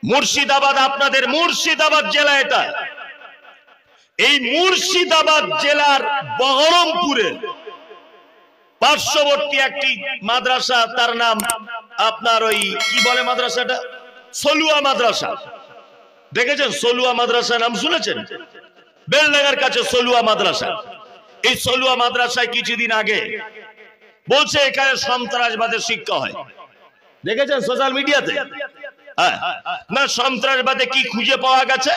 মুর্শিদাবাদ, আপনাদের মুর্শিদাবাদ জেলা এটা। এই মুর্শিদাবাদ জেলার বহরমপুরে পার্শ্ববর্তী একটি মাদ্রাসা, তার নাম আপনার ওই কি বলে মাদ্রাসাটা, সলুয়া মাদ্রাসা। দেখেছেন সলুয়া মাদ্রাসা, নাম শুনেছেন? বেলডাঙ্গার কাছে সলুয়া মাদ্রাসা। এই সলুয়া মাদ্রাসায় কিছুদিন আগে বলছে এখানে সন্ত্রাসবাদের শিক্ষা হয়। দেখেছেন সোশ্যাল মিডিয়াতে? না, সন্ত্রাসবাদে কি খুঁজে পাওয়া গেছে?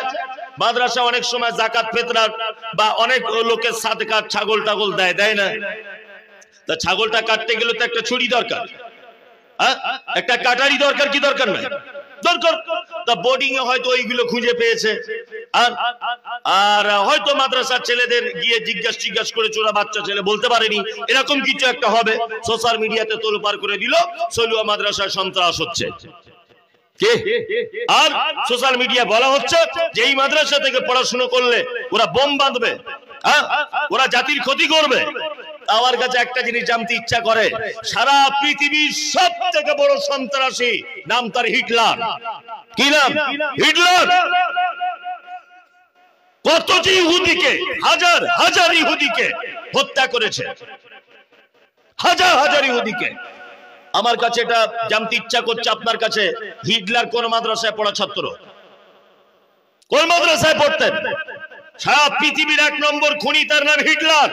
মাদ্রাসা অনেক সময় জাকাত ফিতরার বা অনেক লোকের সাদকা ছাগল টাগল দেয় না? তা ছাগলটা কাটতে গেলে তো একটা ছুরি দরকার, একটা কাটারি দরকার, কি দরকার নাই? দরকার। তা বোর্ডিং এ হয়তো ওইগুলো খুঁজে পেয়েছে, আর হয়তো মাদ্রাসার ছেলেদের গিয়ে জিজ্ঞাস করে, চোরা বাচ্চা ছেলে বলতে পারেনি, এরকম কিছু একটা হবে। সোশ্যাল মিডিয়াতে তোলপাড় করে দিল সলুয়া মাদ্রাসায় সন্ত্রাস হচ্ছে। আর সোশ্যাল মিডিয়া বলা হচ্ছে যে এই মাদ্রাসা থেকে পড়াশোনা করলে ওরা বোম বাঁধবে, ওরা জাতির ক্ষতি করবে। আমার কাছে একটা জিনিস জানতে ইচ্ছা করে, সারা পৃথিবীর সব থেকে বড় সন্ত্রাসী নাম তার হিটলার। কি নাম? হিটলার। কত যে ইহুদিকে, হাজার হাজার ইহুদিকে হত্যা করেছে, হাজার হাজার ইহুদিকে। আমার কাছে এটা জানতে ইচ্ছা করছে আপনার কাছে, হিটলার কোন মাদ্রাসায় পড়া ছাত্র? কোন মাদ্রাসায় পড়তেন? সারা পৃথিবীর 1 নম্বর খুনি, তার নাম হিটলার।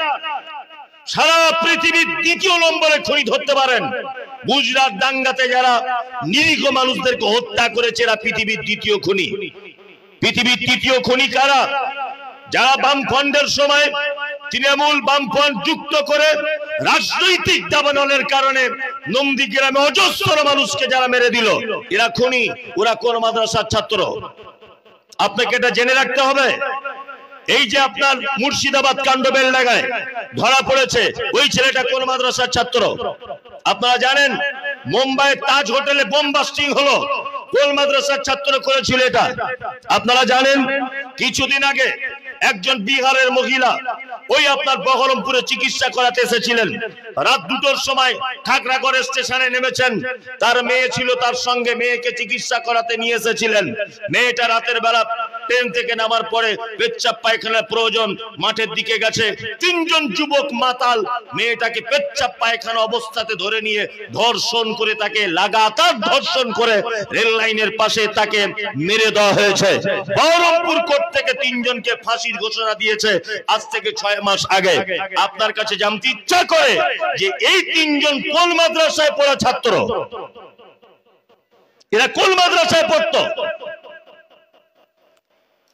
সারা পৃথিবীর 2য় নম্বরে খুনি ধরতে পারেন। গুজরাট দাঙ্গাতে যারা নিরীহ মানুষদেরকে হত্যা করেছে, এরা পৃথিবীর 2য় খুনি। পৃথিবীর 3য় খুনি কারা? যারা বামফ্রন্টের সময় তৃণমূল বামফ্রন্ট যুক্ত করে রাজনৈতিক দাবানলের কারণে নন্দীগ্রামে অজস্র মানুষকে যারা মেরে দিল, এরা খুনি। ওরা কোন মাদ্রাসার ছাত্র? আপনাকে এটা জেনে রাখতে হবে। এই যে আপনার মুর্শিদাবাদ কাণ্ড বেলডাঙ্গায় ধরা পড়েছে, ওই ছেলেটা কোন মাদ্রাসার ছাত্র? আপনারা জানেন মুম্বাই তাজ হোটেলে বোম বাস্টিং হলো, কোন মাদ্রাসার ছাত্র করেছিল এটা? আপনারা জানেন কিছুদিন আগে একজন বিহারের মহিলা ওই আপনার বহরমপুরে চিকিৎসা করাতে এসেছিলেন। রাত 2টোর সময় খাগড়াগড় স্টেশনে নেমেছেন, তার মেয়ে ছিল তার সঙ্গে, মেয়েকে চিকিৎসা করাতে নিয়ে এসেছিলেন। মেয়েটা রাতের বেলা ট্রেন থেকে নামার পরে পেচ্ছাপ পায়খানার প্রয়োজন, মাঠের দিকে গেছে। 3 জন যুবক মাতাল মেয়েটাকে পেচ্ছাপ পায়খানা অবস্থাতে ধরে নিয়ে ধর্ষণ করে, তাকে লাগাতার ধর্ষণ করে রেল লাইনের পাশে তাকে মেরে দেওয়া হয়েছে। বহরমপুর কোর্ট থেকে 3 জনকে ফাঁসির ঘোষণা দিয়েছে আজ থেকে 6 মাস আগে। আপনার কাছে জানতে ইচ্ছা করে যে এই 3 জন কোন মাদ্রাসায় পড়া ছাত্র? এরা কোন মাদ্রাসায় পড়তো?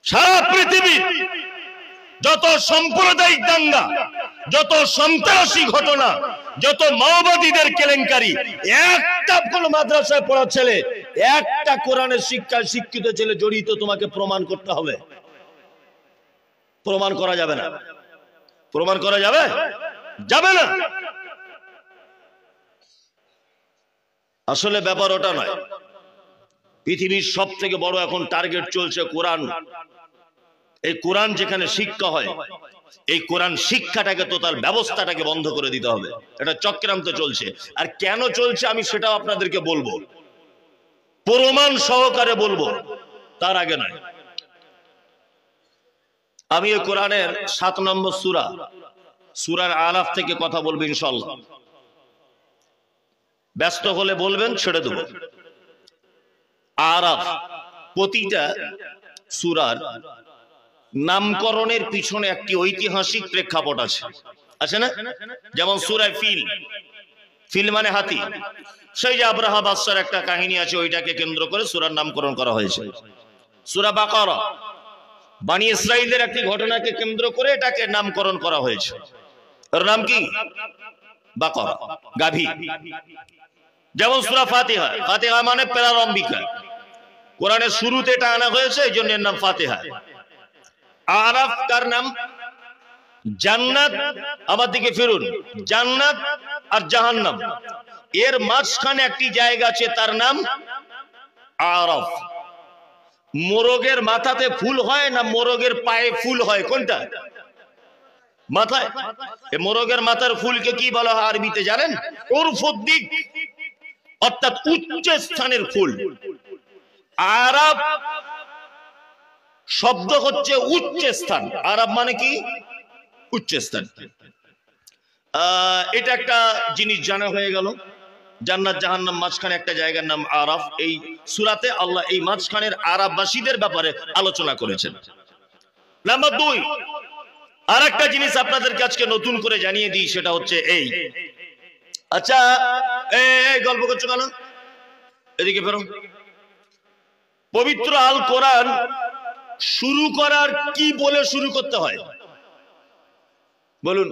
সারা পৃথিবীর যত সাম্প্রদায়িক দাঙ্গা, যত সন্ত্রাসী ঘটনা, যত মাওবাদীদের কেলেঙ্কারি, একটা কোন মাদ্রাসায় পড়া ছেলে, একটা কোরআনের শিক্ষায় শিক্ষিত ছেলে জড়িত তোমাকে প্রমাণ করতে হবে। প্রমাণ করা যাবে না। প্রমাণ করা যাবে? যাবে না। আসলে ব্যাপার ওটা নয়। পৃথিবীর সব থেকে বড় এখন টার্গেট চলছে কোরআন। এই কোরআন যেখানে শিক্ষা হয়, এই কোরআন শিক্ষাটাকে তো তার ব্যবস্থাটাকে বন্ধ করে দিতে হবে। এটা চক্রান্ত চলছে। আর কেন চলছে আমি সেটাও আপনাদেরকে বলবো, প্রমাণ সহকারে বলবো, তার আগে নয়। আমি এই কোরআনের 7 নম্বর সূরা, সূরার আরাফ থেকে কথা বলবো ইনশাআল্লাহ। ব্যস্ত হলে বলবেন, ছেড়ে দেব। আরাফ, প্রতিটা সূরার নামকরণের পিছনে একটি ঐতিহাসিক প্রেক্ষাপট আছে, আছে না? যেমন সূরা ফিল, ফিল মানে হাতি। সেই যে আব্রাহা বাদশার একটা কাহিনী আছে, ওইটাকে কেন্দ্র করে সূরার নামকরণ করা হয়েছে। সূরা বাকারা, বনি ইসরাইলের একটি ঘটনাকে কেন্দ্র করে এটাকে নামকরণ করা হয়েছে। এর নাম কি? বাকারা, গাভী। যেমন সূরা ফাতিহা, ফাতিহা মানে প্রারম্ভিকা, কোরআনের শুরুতে এটা আনা হয়েছে, এই জন্য এর নাম ফাতিহা। আরাফ কার নাম? জান্নাত, আমার দিকে ফিরুন, জান্নাত আর জাহান্নাম, এর মাঝখানে একটি জায়গা আছে, তার নাম আরাফ। মোরগের মাথাতে ফুল হয় না মোরগের পায়ে ফুল হয়? কোনটা? মাথায়। এই মোরগের মাথার ফুলকে কি বলা হয় আরবিতে জানেন? উরফুদ্দিক, অর্থাৎ উচ্চ স্থানের ফুল। আরাব শব্দ হচ্ছে উচ্চ স্থান। আরাব মানে কি? উচ্চ স্থান। এটা একটা জিনিস জানা হয়ে গেল। জান্নাত জাহান্নাম মাঝখানে একটা জায়গার নাম আরাফ। এই সূরাতে আল্লাহ এই মাঝখানের আরাববাসীদের ব্যাপারে আলোচনা করেছেন। নাম্বার 2, আর একটা জিনিস আপনাদেরকে আজকে নতুন করে জানিয়ে দিই, সেটা হচ্ছে এই, আচ্ছা এই গল্প করছো কেন? এদিকে ফেরো। পবিত্র আল কোরআন শুরু করার কি বলে শুরু করতে হয় বলুন?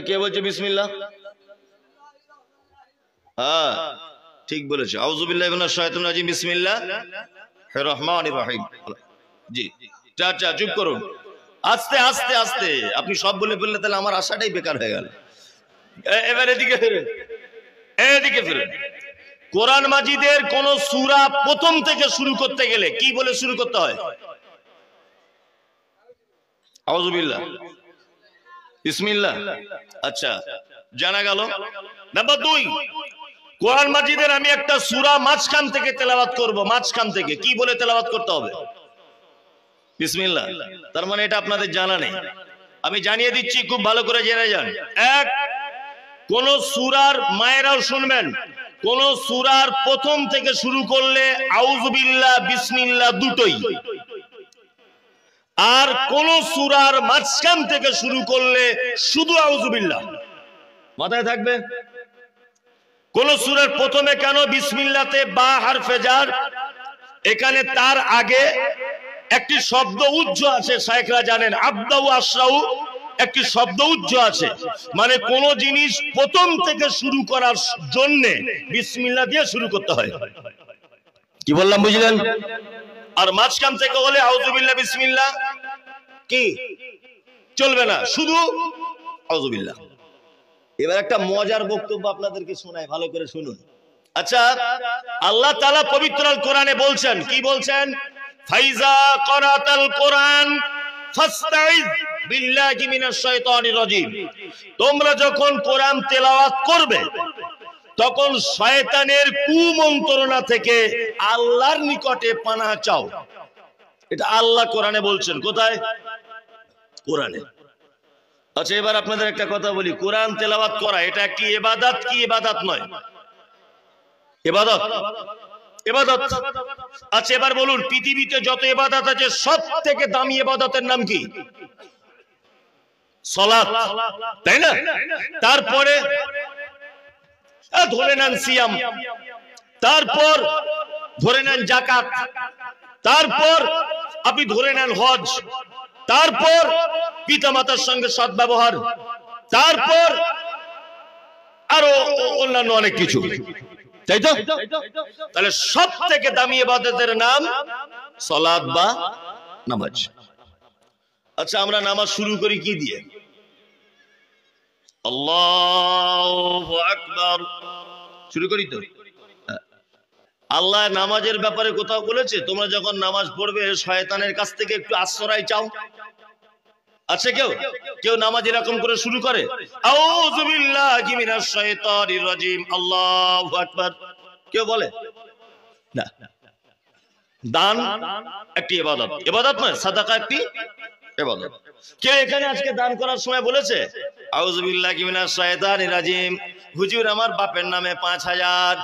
কে বলছে বিসমিল্লাহ? হ্যাঁ ঠিক বলেছে। আউযু বিল্লাহি মিনাশ শাইতানির রাজিম, বিসমিল্লাহির রহমানির রহিম। জি চাচা চুপ করুন, আস্তে আস্তে আস্তে। আপনি সব বলে ফেললে তাহলে আমার আশাটাই বেকার হয়ে গেল। এবার এদিকে ফিরে, এদিকে ফিরে। কোরআন মাজিদের কোন সূরা প্রথম থেকে শুরু করতে গেলে কি বলে শুরু করতে হয়? আউযু বিল্লাহ, বিসমিল্লাহ। আচ্ছা জানা গেল। নাম্বার 2, কোরআন মাজিদের আমি একটা সূরা মাঝখান থেকে তেলাওয়াত করব, মাঝখান থেকে কি বলে তেলাওয়াত করতে হবে? বিসমিল্লাহ। তার মানে এটা আপনাদের জানা নেই, আমি জানিয়ে দিচ্ছি, খুব ভালো করে জেনে যান। এক, কোন সূরার, মায়েরাও শুনবেন, কোন সূরার প্রথম থেকে শুরু করলে আউযু বিল্লাহ বিসমিল্লাহ দুটোই, আর কোন সূরার মাঝখান থেকে শুরু করলে শুধু আউযু বিল্লাহ। মাথায় থাকবে। কোন সূরার প্রথমে কেন বিসমিল্লাহতে বা হারফে জার, এখানে তার আগে একটি শব্দ উজ্জ আছে, শায়েখরা জানেন, আবদাউ আশরাউ, একটি শব্দ উজ্জ আছে, মানে কোন জিনিস প্রথম থেকে শুরু করার জন্য বিসমিল্লাহ দিয়ে শুরু করতে হয়। কি বললাম বুঝলেন? আর মাঝখান থেকে হলে আউযু বিল্লাহ বিসমিল্লাহ কি চলবে না, শুধু আউযু বিল্লাহ। এবার একটা মজার বক্তব্য আপনাদেরকে শোনাই, ভালো করে শুনুন। আচ্ছা, আল্লাহ তাআলা পবিত্র আল কোরআনে বলছেন, কি বলছেন? ফাইজা করাতাল কোরআন ফাস্তাইজ বিল্লাহি মিনাশ শাইতানির রাজিম। তোমরা যখন কোরআন তেলাওয়াত করবে তখন শয়তানের কুমন্ত্রণা থেকে আল্লাহর নিকটে পানাহ চাও। এটা আল্লাহ কোরআনে বলছেন। কোথায়? কোরআনে। আচ্ছা এবার আপনাদের একটা কথা বলি, কোরআন তেলাওয়াত করা এটা কি ইবাদত কি ইবাদত নয়? ইবাদত, ইবাদত। আচ্ছা এবার বলুন, পৃথিবীতে যত ইবাদত আছে সব থেকে দামি ইবাদতের নাম কি? সালাত, তাই না? তারপরে ধরে নেন সিয়াম, তারপর ধরে নেন যাকাত, তারপর আপনি ধরে নেন হজ, তারপর পিতামাতার সঙ্গে সদ্ব্যবহার, তারপর আরো অন্যান্য অনেক কিছু, তাই তো? তাহলে সব থেকে দামি ইবাদতের নাম সালাত বা নামাজ। আচ্ছা আমরা নামাজ শুরু করি কি দিয়ে? আল্লাহু আকবার শুরু করি তো। আল্লাহ নামাজের ব্যাপারে কোথাও বলেছে তোমরা যখন নামাজ পড়বে শয়তানের কাছ থেকে একটু আশ্রয় চাও? আচ্ছা কেউ কেউ নামাজ এরকম করে শুরু করে, আউযু বিল্লাহি মিনাশ শাইতানির রাজিম, আল্লাহু আকবার, কেউ বলে না? দান একটি ইবাদত, ইবাদত নয়? সাদাকা একটি ইবাদত। কে এখানে আজকে দান করার সময় বলেছে আউযু বিল্লাহি মিনাশ শাইতানির রাজিম, হুজুর আমার বাপের নামে 5000?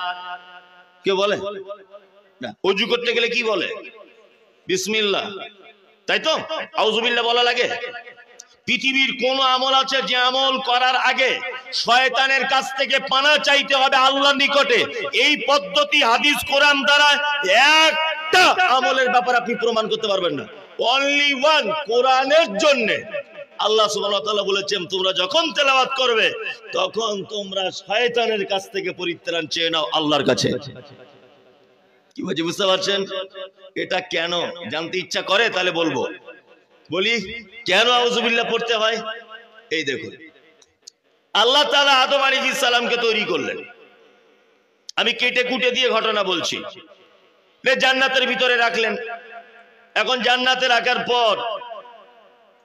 কেউ বলে না? ওযু করতে গেলে কি বলে? বিসমিল্লাহ, তাই তো? আউযু বিল্লাহ বলা লাগে। পৃথিবীর কোন আমল আছে যে আমল করার আগে শয়তানের কাছ থেকে পানাহ চাইতে হবে আল্লাহর নিকটে? এই পদ্ধতি হাদিস কোরআন দ্বারা একটা আমলের ব্যাপারে আপনি প্রমাণ করতে পারবেন না। অনলি ওয়ান, কোরআনের জন্য আল্লাহ সুবহানাহু ওয়া তাআলা বলেছেন তোমরা যখন তেলাওয়াত করবে তখন তোমরা শয়তানের কাছ থেকে পরিত্রাণ চেয়ে নাও আল্লাহর কাছে। কি বলছি বুঝতে পারছেন? এটা কেন জানতে ইচ্ছা করে? তাহলে বলবো, বলি কেন আউযু বিল্লাহ পড়তে হয়। এই দেখুন, আল্লাহ তাআলা আদম আলাইহিস সালামকে তৈরি করলেন। আমি কেটে কুটে দিয়ে ঘটনা বলছি। জান্নাতের ভিতরে রাখলেন। এখন জান্নাতে রাখার পর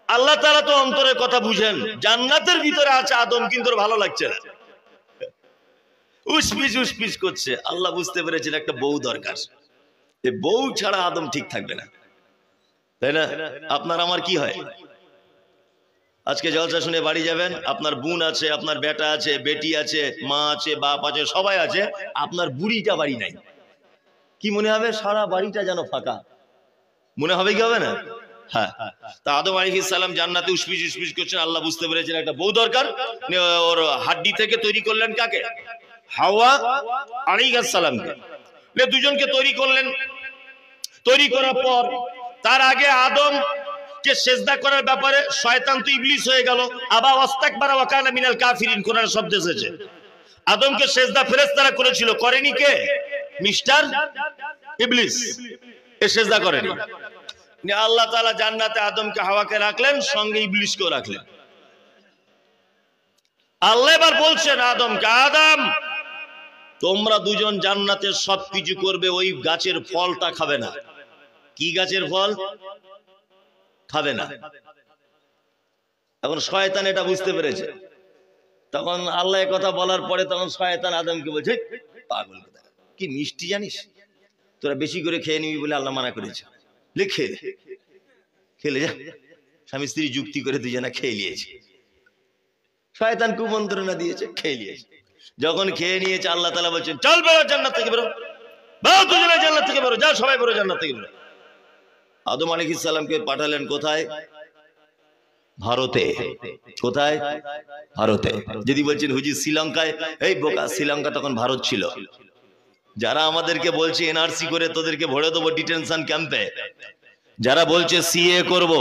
আল্লাহ তাআলা তো অন্তরের কথা বুঝেন, জান্নাতের ভিতরে আছে আদম, কিন্তু ভালো লাগছে না, উসপিস উসপিস করছে। আল্লাহ বুঝতে পেরেছেন একটা বউ দরকার। বউ ছাড়া আদম ঠিক থাকবে না, তাই না? আপনার আমার কি হয়, আজকে জলসা শুনে বাড়ি যাবেন, আপনার বোন আছে, আপনার বেটা আছে, বেটি আছে, মা আছে, বাপ আছে, সবাই আছে, আপনার বুড়িটা বাড়ি নাই, কি মনে হবে? সারা বাড়িটা যেন ফাঁকা মনে হবে, কি হবে না? হ্যাঁ। তা আদম আলাইহিস সালাম জান্নাতে উসপিস উসপিস করছেন, আল্লাহ বুঝতে পেরেছেন একটা বউ দরকার, ওর হাড্ডি থেকে তৈরি করলেন কাকে? হাওয়া আলাইহিস সালামকে। দুজনকে তৈরি করলেন। তৈরি করার পর তার আগে আদম কে সেজদা করার ব্যাপারে শয়তান তো ইবলিস হয়ে গেল, আবা ওয়াস্তাকবারা ওয়া কানা মিনাল কাফিরিন, কোরআন শব্দ এসেছে। আদমকে সেজদা ফেরেশতারা করেছিল, করেনি কে? মিস্টার ইবলিস, এ সেজদা করেনি। আল্লাহ তাআলা জান্নাতে আদমকে হাওয়াকে রাখলেন, সঙ্গে ইবলিসকেও রাখলেন। আল্লাহ এবার বলছেন আদমকে, আদম তোমরা দুজন জান্নাতে সবকিছু করবে, ওই গাছের ফলটা খাবে না। কি গাছের ফল খাবে না? এখন শয়তান এটা বুঝতে পেরেছে। তখন আল্লাহ কথা বলার পরে তখন শয়তান আদমকে বলছে, পাগল কথা, কি মিষ্টি জানিস, তোরা বেশি করে খেয়ে নিবি বলে আল্লাহ মানা করেছে, লিখে খেলে যা। স্বামী স্ত্রী যুক্তি করে দুজনা খেয়ে নিয়েছে, শয়তান কুমন্ত্রণা দিয়েছে, খেয়ে নিয়েছে। যখন খেয়ে নিয়েছে আল্লাহ তাআলা বলছেন, চল বেরো জান্নাত থেকে, বেরো, বেরো দুজনে জান্নাত থেকে বেরো, যা সবাই বেরো জান্নাত থেকে বেরো। আদম আলাইহিস সালামকে পাঠালেন কোথায়? ভারতে। কোথায়? ভারতে। যদি বলছেন হুজুর শ্রীলঙ্কায়, এই বোকা, শ্রীলঙ্কা তখন ভারত ছিল। যারা আমাদেরকে বলছে এনআরসি করে তোদেরকে ভরে দেবো ডিটেনশন ক্যাম্পে, যারা বলছে সিএ করব,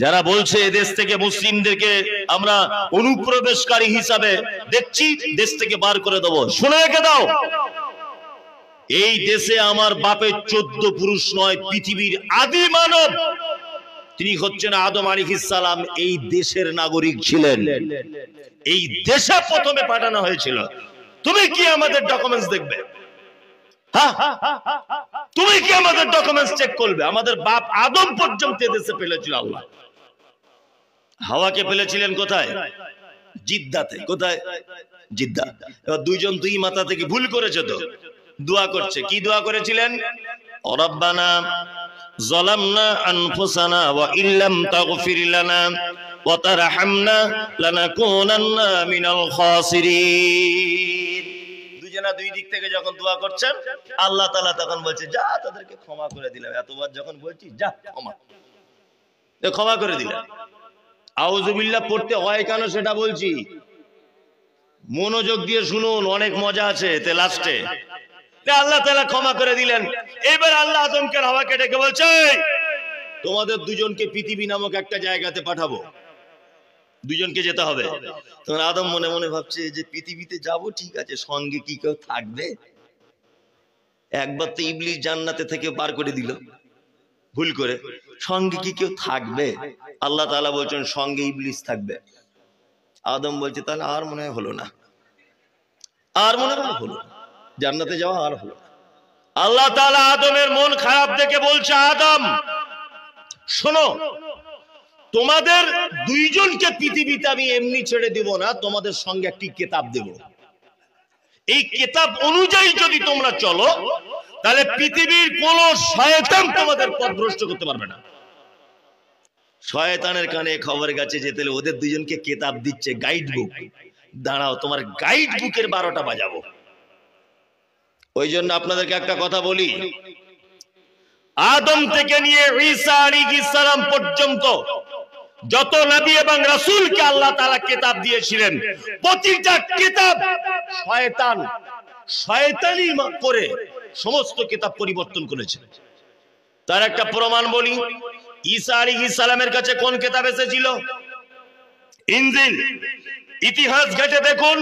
যারা বলছে এদেশ থেকে মুসলিমদেরকে আমরা অনুপ্রবেশকারী হিসাবে দেখছি, দেশ থেকে বার করে দেবো, শুনে রেখে দাও, এই দেশে আমার বাপের 14 পুরুষ নয়, পৃথিবীর আদি মানব তিনি হচ্ছেন আদম আলাইহিস সালাম, এই দেশের নাগরিক ছিলেন, এই দেশে প্রথমে পাঠানো হয়েছিল। তুমি কি আমাদের ডকুমেন্টস দেখবে? হ্যাঁ, তুমি কি আমাদের ডকুমেন্টস চেক করবে? আমাদের বাপ আদম পর্যন্ত দেশে ফেলেছিল আল্লাহ। হাওয়াকে ফেলেছিলেন কোথায়? জিদ্দাতে। কোথায়? জিদ্দা। এবার দুইজন দুই মাথা থেকে ভুল করেছে, তো দোয়া করছে। কি দোয়া করেছিলেন? রব্বানা যালামনা আনফুসানা ওয়া ইল্লাম তাগফির লানা ওয়া তারহামনা লানাকুনান্না মিনাল খাসিরিন। দুজনা দুই দিক থেকে যখন দোয়া করছেন, আল্লাহ তাআলা তখন বলছে, যা তাদেরকে ক্ষমা করে দিলাম, এতবার যখন বলছি যা ক্ষমা করে দিলাম। আউযুবিল্লাহ পড়তে হয় কেন সেটা বলছি, মনোযোগ দিয়ে শুনুন, অনেক মজা আছে তে লাস্টে। আল্লাহ তাআলা ক্ষমা করে দিলেন। এবার আল্লাহ আদমকে হাওয়াকে ডেকে বলছে, তোমাদের দুজনকে পৃথিবী নামক একটা জায়গাতে পাঠাবো, দুজনকে যেতে হবে। তখন আদম মনে মনে ভাবছে যে পৃথিবীতে যাব ঠিক আছে, সঙ্গে কি কেউ থাকবে? একবার তো ইবলিস জান্নাতে থেকে বার করে দিল ভুল করে, সঙ্গে কি কেউ থাকবে? আল্লাহ তাআলা বলছেন সঙ্গে ইবলিস থাকবে। আদম বলছে তাহলে আর মনে হয় হলো না, আর মনে হয় হলো না, জান্নাতে যাওয়া আর হলো না। আল্লাহ তাআলা আদমের মন খারাপ দেখে বলছে, আদম শোনো, তোমাদের দুইজনকে পৃথিবীতে আমি এমনি ছেড়ে দিব না, তোমাদের সঙ্গে একটি কিতাব দেব। এই কিতাব অনুযায়ী যদি তোমরা চলো, তাহলে পৃথিবীর কোন শয়তান তোমাদের পথভ্রষ্ট করতে পারবে না। শয়তানের কানে খবর গেছে যে তাহলে ওদের দুজনকে কিতাব দিচ্ছে, গাইড বুক, দাঁড়াও তোমার গাইড বুকের 12টা বাজাবো। ওই জন্য আপনাদেরকে একটা কথা বলি, আদম থেকে নিয়ে ঈসা আলাইহিস সালাম পর্যন্ত যত নবী এবং রাসূলকে আল্লাহ তাআলা কিতাব দিয়েছিলেন, প্রতিটা কিতাব শয়তানি করে সমস্ত কিতাব পরিবর্তন করেছে। তার একটা প্রমাণ বলি, ঈসা আলাইহিস সালামের কাছে কোন কিতাব এসেছিল? ইনজিল। ইতিহাস ঘেটে দেখুন,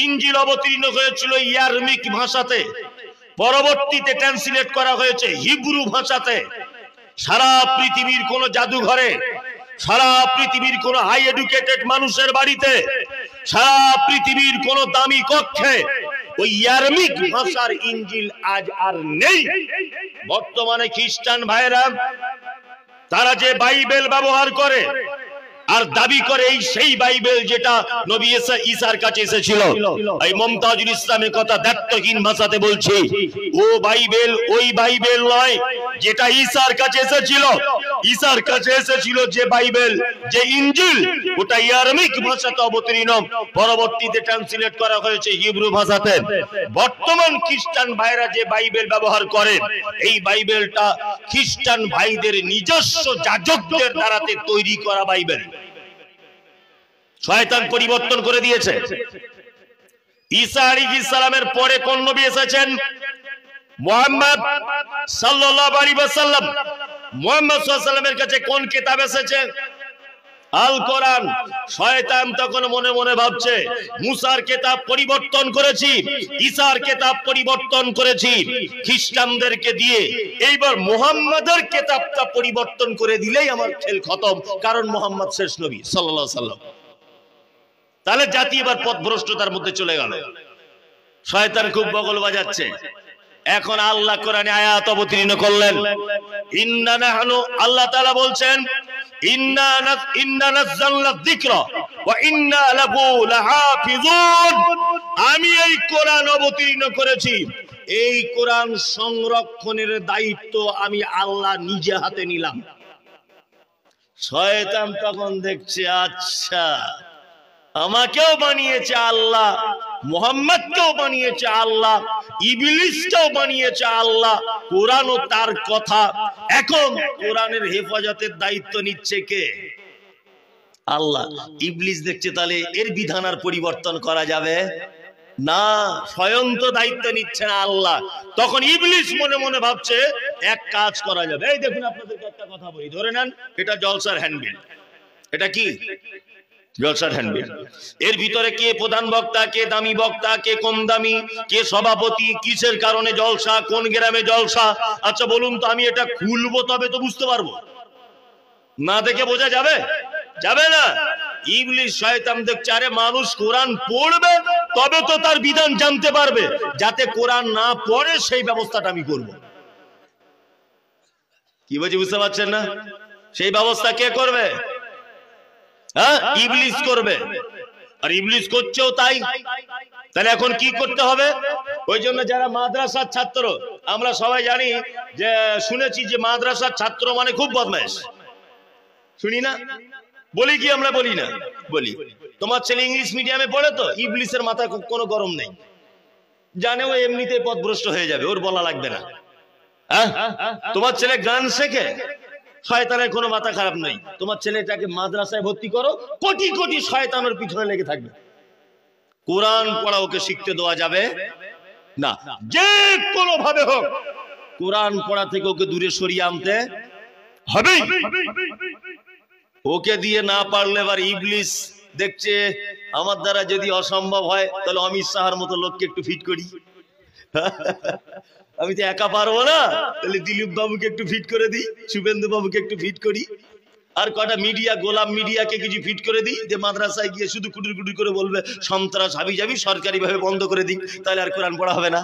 ইনজিল অবতীর্ণ হয়েছিল ইয়ারমিক ভাষাতে, পরবর্তীতে ট্রান্সলেট করা হয়েছে হিব্রু ভাষাতে। সারা পৃথিবীর কোন জাদুঘরে, সারা পৃথিবীর কোন হাই এডুকেটেড মানুষের বাড়িতে, সারা পৃথিবীর কোন দামি কক্ষে ওই ইয়ারমিক ভাষার ইনজিল আজ আর নেই। বর্তমানে খ্রিস্টান ভাইরা তারা যে বাইবেল ব্যবহার করে, আর দাবি করে এই সেই বাইবেল যেটা নবী ঈসার কাছে এসেছিল। এই মুমতাজুল ইসলামের কথা দায়িত্বহীন ভাষাতে বলছি, ও বাইবেল ওই বাইবেল নয় যেটা ঈসার কাছে এসেছিল। ঈসার কাছে এসেছিল যে বাইবেল, যে ইনজিল, ওটা আরামিক ভাষাতে অবতীর্ণ, পরবর্তীতে ট্রান্সলেট করা হয়েছে হিব্রু ভাষাতে। বর্তমান খ্রিস্টান ভাইরা যে বাইবেল ব্যবহার করে, এই বাইবেলটা খ্রিস্টান ভাইদের নিজস্ব যাজকদের দ্বারাতে তৈরি করা বাইবেল। শয়তান পরিবর্তন করে দিয়েছে। ঈসা আলাইহিস সালামের পরে কোন নবী এসেছেন? মুহাম্মদ সাল্লাল্লাহু আলাইহি ওয়াসাল্লাম। মুহাম্মদ সাল্লাল্লাহু আলাইহি ওয়াসাল্লামের কাছে কোন কিতাব এসেছে? আল কোরআন। শয়তান তখন মনে মনে ভাবছে মুসার কিতাব পরিবর্তন করেছি, ঈসার কিতাব পরিবর্তন করেছি খ্রিস্টানদেরকে দিয়ে, এইবার মুহাম্মাদের কিতাবটা পরিবর্তন করে দিলেই আমার খেল খতম, কারণ মুহাম্মদ শেষ নবী সাল্লাল্লাহু আলাইহি ওয়াসাল্লাম। তাহলে জাতি এবার পথভ্রষ্টতার মধ্যে চলে গেল। শয়তান খুব বগল বাজাচ্ছে। এখন আল্লাহ কোরআনে আয়াত অবতীর্ণ করলেন, ইন্না নাহনু, আল্লাহ তাআলা বলছেন ইন্না নাযালনা যিকরা ওয়া ইন্না লাহু লাহাফিজুন। আমি এই কোরআন অবতীর্ণ করেছি, এই কোরআন সংরক্ষণের দায়িত্ব আমি আল্লাহ নিজে হাতে নিলাম। শয়তান তখন দেখছে, আচ্ছা আমাকেও বানিয়েছে আল্লাহ, মুহাম্মদকেও বানিয়েছে আল্লাহ, ইবলিসকেও বানিয়েছে আল্লাহ, কোরআনও তার কথা। এখন কোরআনের হেফাজতের দায়িত্ব নিচ্ছে কে? আল্লাহ। ইবলিস দেখছে তাহলে এর বিধান আর পরিবর্তন করা যাবে না, স্বয়ং তো দায়িত্ব নিচ্ছে না আল্লাহ। তখন ইবলিস মনে মনে ভাবছে এক কাজ করা যাবে। এই দেখুন আপনাদেরকে একটা কথা বলি, ধরে নেন এটা জলসার হ্যান্ডবিল। এটা কি? জলসার হ্যান্ডবিল। এর ভিতরে কে প্রধান বক্তা, কে দামি বক্তা, কে কম দামি, কে সভাপতি, কিসের কারণে জলসা, কোন গ্রামে জলসা। আচ্ছা বলুন তো, আমি এটা খুলবো তবে তো বুঝতে পারবো, না দেখে বোঝা যাবে? যাবে না। ইবলিস শয়তান দেখছে আরে মানুষ কোরআন পড়বে তবে তো তার বিধান জানতে পারবে, যাতে কোরআন না পড়ে সেই ব্যবস্থাটা আমি করব। কি বলছি বুঝতে পারছেন না? সেই ব্যবস্থা কে করবে? হ্যাঁ, ইবলিস করবে। আর ইবলিস করছেও তাই। তাহলে এখন কি করতে হবে? ওই জন্য যারা মাদ্রাসার ছাত্র, আমরা সবাই জানি যে, শুনেছি যে মাদ্রাসার ছাত্র মানে খুব বদমাইশ, শুনি না? বলি কি? আমরা বলি না? বলি। তোমার ছেলে ইংলিশ মিডিয়ামে পড়ে তো ইবলিসের মাথায় কোনো গরম নেই, জানে ও এমনিতে পথভ্রষ্ট হয়ে যাবে, ওর বলা লাগবে না। হ্যাঁ, তোমার ছেলে গান শেখে, শয়তানের কোনো মাথা খারাপ নেই। তোমার ছেলেটাকে মাদ্রাসায় ভর্তি করো, কোটি কোটি শয়তানের পিছনে লেগে থাকবে। কোরআন পড়া ওকে শিখতে দেওয়া যাবে না, যে কোনো ভাবে হোক কোরআন পড়া থেকে ওকে দূরে সরিয়ে আনতে হবে। ওকে দিয়ে না পারলে এবার ইবলিস দেখছে আমার দ্বারা যদি অসম্ভব হয় তাহলে অমিত শাহর মতো লোককে একটু ফিট করি। আমি তো একা পারবো না, তাহলে দিলীপ বাবুকে একটু ফিট করে দিই, শুভেন্দু বাবুকে একটু ফিট করি, আর কটা মিডিয়া, গোলাম মিডিয়াকে কিছু ফিট করে দিই, যে মাদ্রাসায় গিয়ে শুধু কুটুর কুটুর করে বলবে সন্ত্রাস হাবি যাবি, সরকারি ভাবে বন্ধ করে দিই, তাহলে আর কোরআন পড়া হবে না।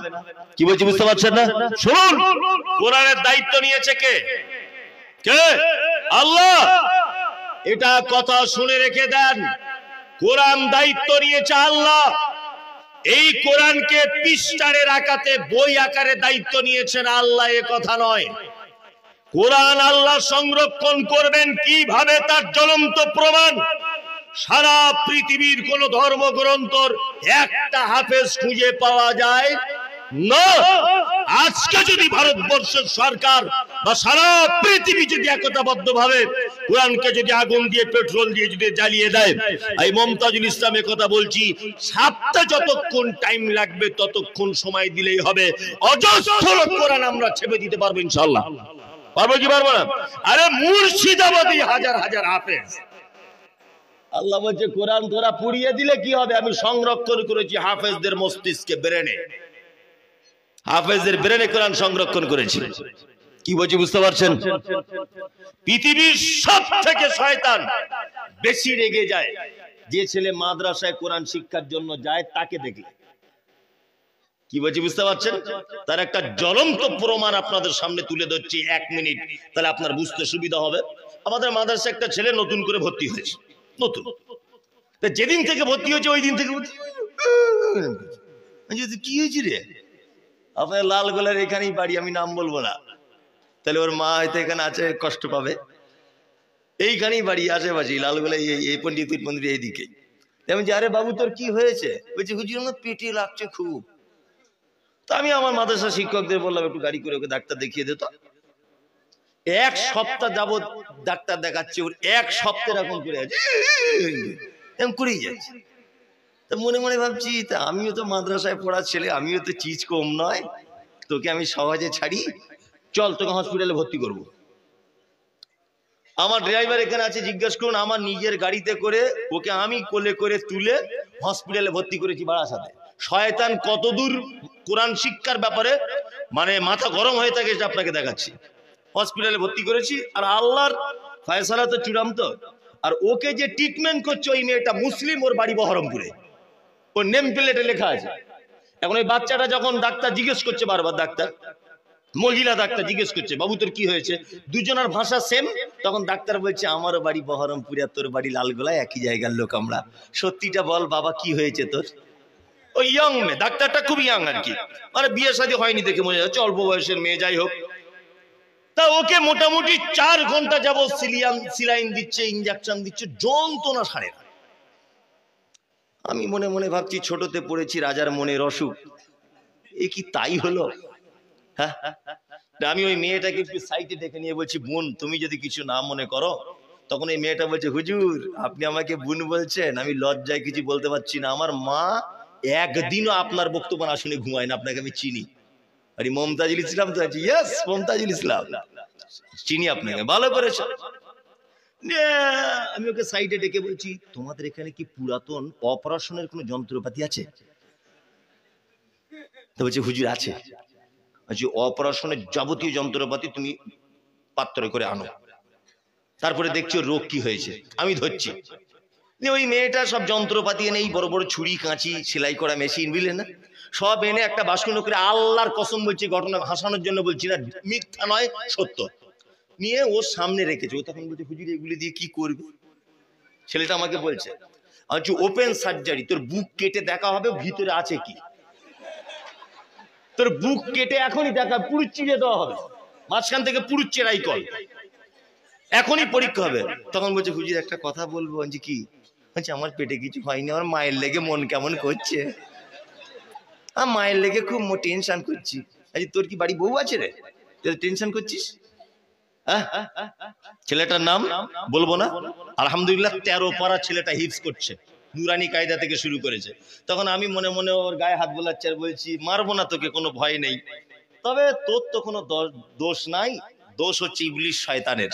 কি বলছি বুঝতে পারছেন না? শুনুন, কোরআনের দায়িত্ব নিয়েছে কে? কে? আল্লাহ। এটা কথা শুনে রেখে দেন, কোরআন দায়িত্ব নিয়েছে আল্লাহ। এই কোরআনকে পৃষ্ঠারের আকারে, বই আকারে দায়িত্ব নিয়েছেন আল্লাহ, এ কথা নয়। কোরআন আল্লাহ সংরক্ষণ করবেন কিভাবে তার জ্বলন্ত প্রমাণ সারা পৃথিবীর কোন ধর্মগ্রন্থর একটা হাফেজ খুঁজে পাওয়া যায় না। আজকে যদি ভারতবর্ষের সরকার বা সারা পৃথিবী যদি একতাবদ্ধ ভাবে কোরআনকে যদি আগুন দিয়ে, পেট্রোল দিয়ে যদি জ্বালিয়ে দেয়, এই মুমতাজুল ইসলামের কথা বলছি, সাতটা যতক্ষণ টাইম লাগবে ততক্ষণ সময় দিলেই হবে, অজস্র কোরআন আমরা ছেপে দিতে পারবো ইনশাআল্লাহ। পারবো কি পারবো না? আরে মুর্শিদাবাদী হাজার হাজার হাফেজ। আল্লাহ বলছে কোরআন তোরা পুড়িয়ে দিলে কি হবে? আমি সংরক্ষণ করেছি হাফেজদের মস্তিষ্কে, ব্রেনে। হাফেজদের ব্রেনে কোরআন সংরক্ষণ করেছি। কি বলছি বুঝতে পারছেন? পৃথিবীর সব থেকে শয়তান বেশি রেগে যায় যে ছেলে মাদ্রাসায় কোরআন শিক্ষার জন্য যায় তাকে দেখে। কি বলছি বুঝতে পারছেন? তার একটা জ্বলন্ত প্রমাণ আপনাদের সামনে তুলে ধরছি, 1 মিনিট, তাহলে আপনার বুঝতে সুবিধা হবে। আমাদের মাদ্রাসায় একটা ছেলে নতুন করে ভর্তি হয়েছে, নতুন। যেদিন থেকে ভর্তি হয়েছে ওই দিন থেকে কি হয়েছে রে? আপনার লালগোলার এখানেই বাড়ি, আমি নাম বলবো না, তাহলে ওর মা হয়তো এখানে আছে, কষ্ট পাবে। এইখানেই বাড়ি, আশেপাশে লালগোলা, এই পন্ডিত মন্দির এইদিকে। আমি যে আরে বাবু তোর কি হয়েছে? বলছি হুজুর আমার পেটে লাগছে খুব। তো আমি আমার মাদ্রাসা শিক্ষকদের বললাম একটু গাড়ি করে ওকে ডাক্তার দেখিয়ে দিত। এক সপ্তাহ যাবৎ ডাক্তার দেখাচ্ছে, ওর এক সপ্তাহ এরকম করে আছে, এরকম করেই যাচ্ছে। তা মনে মনে ভাবছি তা আমিও তো মাদ্রাসায় পড়ার ছেলে, আমিও তো চিজ কম নয়, তোকে আমি সহজে ছাড়ি, চল তোকে হসপিটালে ভর্তি করব। আমার ড্রাইভার এখানে আছে, জিজ্ঞেস করুন, আমার নিজের গাড়িতে করে ওকে আমি কোলে করে তুলে হসপিটালে ভর্তি করেছি বারাসাতে। শয়তান কতদূর কোরআন শিক্ষার ব্যাপারে মানে মাথা গরম হয়ে থাকে সেটা আপনাকে দেখাচ্ছি। হসপিটালে ভর্তি করেছি, আর আল্লাহর ফয়সালা তো চূড়ান্ত। আর ওকে যে ট্রিটমেন্ট করছে ওই মেয়েটা মুসলিম, ওর বাড়ি বহরমপুরে, ওর নেম প্লেটে লেখা আছে। এখন ওই বাচ্চাটা যখন ডাক্তার জিজ্ঞেস করছে, বারবার ডাক্তার, মহিলা ডাক্তার জিজ্ঞেস করছে বাবু তোর কি হয়েছে, দুজনের ভাষা সেম, তখন ডাক্তার বলছে আমারও বাড়ি বহরমপুরে আর তোর বাড়ি লালগোলায়, একই জায়গার লোক আমরা, সত্যিটা বল বাবা কি হয়েছে তোর? ওই ইয়ং মেয়ে, ডাক্তারটা খুব ইয়ং আর কি, মানে বিয়ে শাদী হয়নি দেখে মনে যাচ্ছে, অল্প বয়সের মেয়ে, যাই হোক। তা ওকে মোটামুটি 4 ঘন্টা যাবত সিলাইন দিচ্ছে, ইঞ্জেকশন দিচ্ছে, যন্ত্রণা সারে না। আমি মনে মনে ভাবছি ছোটতে পড়েছি রাজার মনের অসুখ, এ কি তাই হলো? হ্যাঁ, আমি ওই মেয়েটাকে একটু সাইডে ডেকে নিয়ে বলছি বোন তুমি যদি কিছু না মনে করো। তখন এই মেয়েটা বলছে হুজুর আপনি আমাকে বোন বলছেন, আমি লজ্জায় কিছু বলতে পারছি না, আমার মা একদিনও আপনার বক্তব্য না শুনে ঘুমায় না, আপনাকে আমি চিনি। আরে মমতাজুল ইসলাম তো আছে, ইয়েস মমতাজুল ইসলাম, চিনি আপনাকে, ভালো করেছ। আমি ওকে সাইডে ডেকে বলছি তোমাদের এখানে কি পুরাতন অপারেশনের কোনো যন্ত্রপাতি আছে? তো বলছে হুজুর আছে। আচ্ছা অপারেশনের যাবতীয় যন্ত্রপাতি তুমি পাত্রে করে আনো। তারপরে দেখছি ওর রোগ কি হয়েছে, আমি ধরছি। ওই মেয়েটা সব যন্ত্রপাতি এনে, এই বড় বড় ছুরি কাঁচি সেলাই করা মেশিন বুঝলেন না, সব এনে একটা বাসন করে, আল্লাহর কসম বলছি ঘটনা হাসানোর জন্য বলছি না, মিথ্যা নয় সত্য, নিয়ে ওর সামনে রেখেছে। ও তখন বলছে হুজুর এগুলি দিয়ে কি করবে? ছেলেটা আমাকে বলছে আচ্ছা ওপেন সার্জারি, তোর বুক কেটে দেখা হবে ভিতরে আছে কি, তোর বুক কেটে এখনই দেখা, পুরো চিড়ে দেওয়া হবে, মাঝখান থেকে পুরো চেরাই কল, এখনই পরীক্ষা হবে। তখন বলছে হুজুর একটা কথা বলবো। যে কি? বলছে আমার পেটে কিছু হয়নি, আমার মায়ের লেগে মন কেমন করছে, আমার মায়ের লেগে খুব টেনশন করছি। আচ্ছা তোর কি বাড়ি বউ আছে রে, তুই টেনশন করছিস? ছেলেটার নাম বলবো না, আলহামদুলিল্লাহ 13 পারা ছেলেটা হিফজ করছে, নুরানি কায়দা থেকে শুরু করেছে। তখন আমি মনে মনে ওর গায়ে হাত বোলাচ্ছি আর বলছি মারবো না তোকে, কোনো ভয় নেই, তবে তোর তো কোনো দোষ নাই, দোষ হচ্ছে ইবলিশ শয়তানের।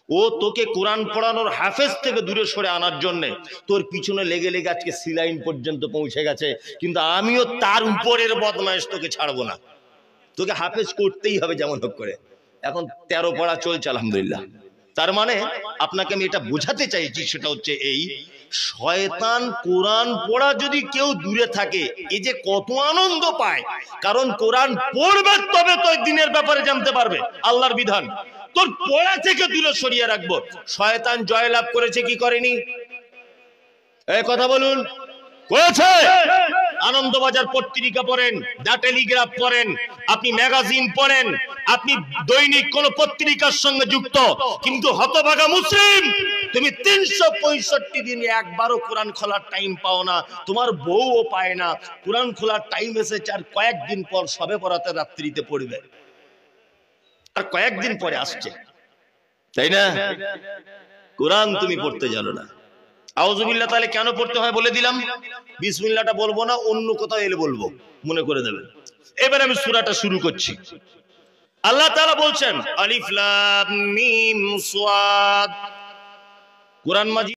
ও তোকে কোরআন পড়ানোর হাফেজ থেকে দূরে সরে আনার জন্য তোর পিছনে লেগে লেগে আজকে সিলাইন পর্যন্ত পৌঁছে গেছে, কিন্তু আমিও তার উপরের বদমাইশ তোকে ছাড়বো না, তোকে হাফেজ করতেই হবে যেমন হোক করে। এখন 13 পড়া চলছে আলহামদুলিল্লাহ। তার মানে আপনাকে আমি এটা বোঝাতে চাইছি, সেটা হচ্ছে এই শয়তান কোরআন পড়া যদি কেউ দূরে থাকে এই যে কত আনন্দ পায়, কারণ কোরআন পড়বে তবে তো দিনের ব্যাপারে জানতে পারবে, আল্লাহর বিধান। তোর পড়া থেকে দূরে সরিয়ে রাখবো। শয়তান জয়লাভ করেছে কি করেনি? এই কথা বলুন, করেছে। আনন্দবাজার পত্রিকা পড়েন, দ্য টেলিগ্রাফ পড়েন, আপনি ম্যাগাজিন পড়েন, আপনি দৈনিক কোন পত্রিকার সঙ্গে যুক্ত, কিন্তু হতভাগা মুসলিম তুমি 365 দিন একবারও কোরআন খোলার টাইম পাও না, তোমার বউও পায় না। কোরআন খোলার টাইম এসেছে আর কয়েকদিন পর সবে বরাতে রাত্রিতে পড়বে, আর কয়েকদিন পরে আসছে, তাই না? কোরআন তুমি পড়তে জানো না। আউযুবিল্লাহ তাহলে কেন পড়তে হয় বলে দিলাম, বিসমিল্লাহটা বলবো না, অন্য কোথাও এলে বলবো, মনে করে দেবেন। এবার আমি সূরাটা শুরু করছি। আল্লাহ তাআলা বলছেন আলিফ লাম মিম সাদ, কোরআন মাজিদ।